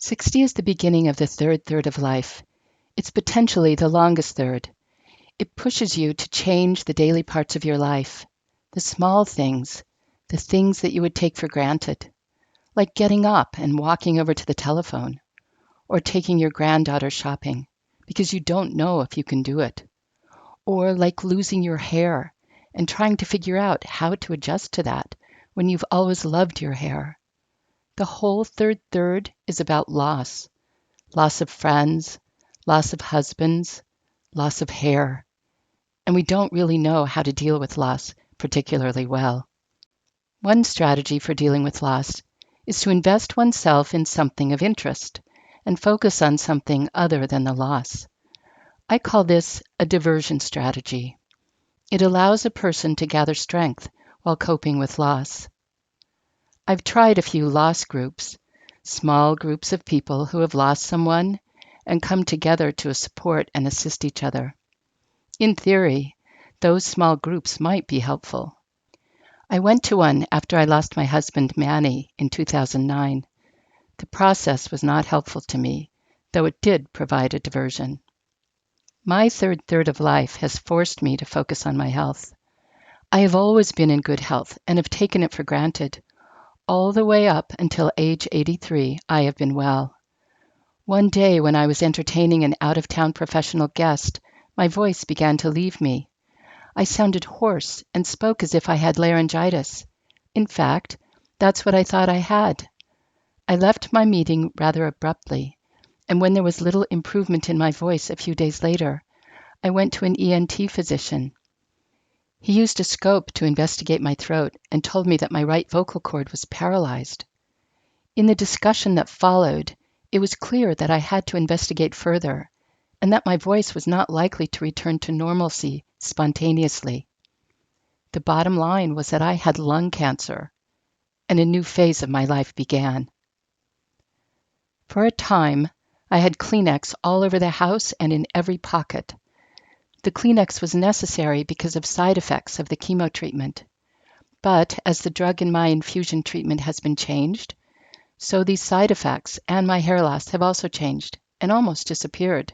60 is the beginning of the third third of life. It's potentially the longest third. It pushes you to change the daily parts of your life, the small things, the things that you would take for granted, like getting up and walking over to the telephone, or taking your granddaughter shopping because you don't know if you can do it, or like losing your hair and trying to figure out how to adjust to that when you've always loved your hair. The whole third third is about loss of friends, loss of husbands, loss of hair, and we don't really know how to deal with loss particularly well. One strategy for dealing with loss is to invest oneself in something of interest and focus on something other than the loss. I call this a diversion strategy. It allows a person to gather strength while coping with loss. I've tried a few loss groups, small groups of people who have lost someone and come together to support and assist each other. In theory, those small groups might be helpful. I went to one after I lost my husband Manny in 2009. The process was not helpful to me, though it did provide a diversion. My third third of life has forced me to focus on my health. I have always been in good health and have taken it for granted. All the way up until age 83, I have been well. One day when I was entertaining an out-of-town professional guest, my voice began to leave me. I sounded hoarse and spoke as if I had laryngitis. In fact, that's what I thought I had. I left my meeting rather abruptly, and when there was little improvement in my voice a few days later, I went to an ENT physician. He used a scope to investigate my throat and told me that my right vocal cord was paralyzed. In the discussion that followed, it was clear that I had to investigate further and that my voice was not likely to return to normalcy spontaneously. The bottom line was that I had lung cancer, and a new phase of my life began. For a time, I had Kleenex all over the house and in every pocket. The Kleenex was necessary because of side effects of the chemo treatment. But as the drug in my infusion treatment has been changed, so these side effects and my hair loss have also changed and almost disappeared.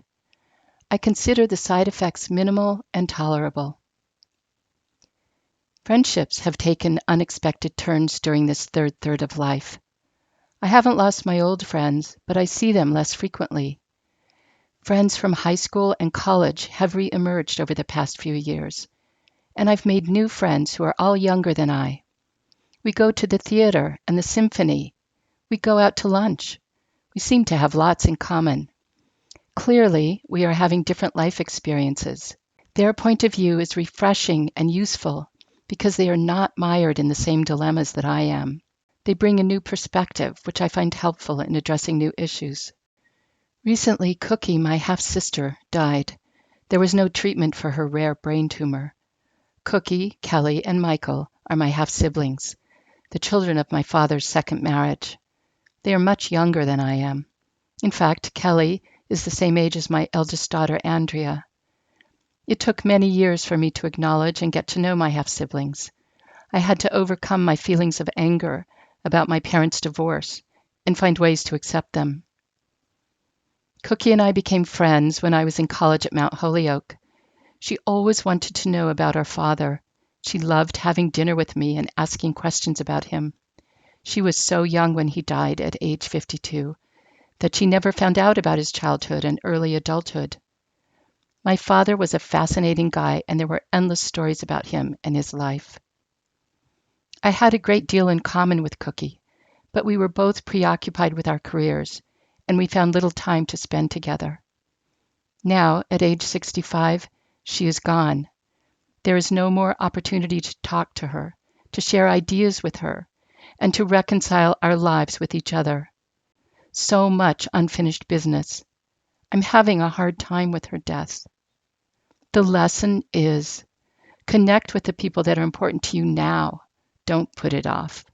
I consider the side effects minimal and tolerable. Friendships have taken unexpected turns during this third third of life. I haven't lost my old friends, but I see them less frequently. Friends from high school and college have re-emerged over the past few years, and I've made new friends who are all younger than I. We go to the theater and the symphony. We go out to lunch. We seem to have lots in common. Clearly, we are having different life experiences. Their point of view is refreshing and useful because they are not mired in the same dilemmas that I am. They bring a new perspective, which I find helpful in addressing new issues. Recently, Cookie, my half-sister, died. There was no treatment for her rare brain tumor. Cookie, Kelly, and Michael are my half-siblings, the children of my father's second marriage. They are much younger than I am. In fact, Kelly is the same age as my eldest daughter, Andrea. It took many years for me to acknowledge and get to know my half-siblings. I had to overcome my feelings of anger about my parents' divorce and find ways to accept them. Cookie and I became friends when I was in college at Mount Holyoke. She always wanted to know about our father. She loved having dinner with me and asking questions about him. She was so young when he died at age 52 that she never found out about his childhood and early adulthood. My father was a fascinating guy, and there were endless stories about him and his life. I had a great deal in common with Cookie, but we were both preoccupied with our careers, and we found little time to spend together. Now, at age 65, she is gone. There is no more opportunity to talk to her, to share ideas with her, and to reconcile our lives with each other. So much unfinished business. I'm having a hard time with her death. The lesson is connect with the people that are important to you now. Don't put it off.